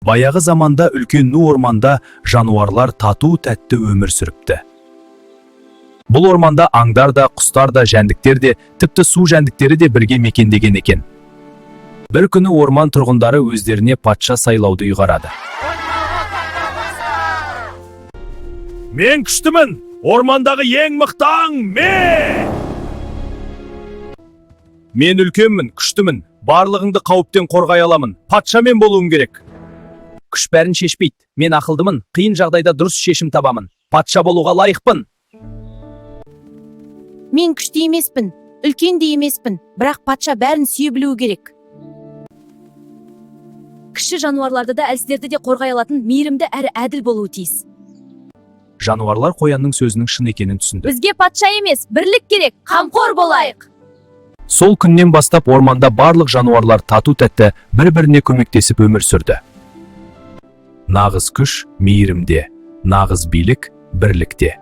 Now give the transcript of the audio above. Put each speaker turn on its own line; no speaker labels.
Баяғы заманда үлкен ну орманда жануарлар тату-тәтті өмір сүріпті. Бұл орманда аңдар да, құстар да, жәндіктер де, тіпті су жәндіктері де бірге мекендеген екен. Бір күні орман тұрғындары өздеріне патша сайлауды ұйғарады. Мен күштімін! Ормандағы ең мықты аң мен! Мен үлкенмін, күштімін. Барлығыңды қауіптен қорғай аламын. Патша мен болуым керек. Күш бәрін шешпейді. Мен ақылдымын. Қиын жағдайда дұрыс шешім табамын. Патша болуға лайықпын.
Мен күшті емеспін, үлкен де емеспін, бірақ патша бәрін сүйе білуі керек. Кіші жануарларды да, әлсіздерді де қорғай алатын мейірімді әрі әділ болуы тиіс.
Жануарлар қоянның сөзінің шын екенін түсінді.
Бізге патша емес, бірлік керек, қамқор болайық.
Сол күннен бастап орманда барлық жануарлар тату-тәтті бір-біріне көмектесіп өмір сүрді. Нағыз күш мейірімде, нағыз билік бірлікте.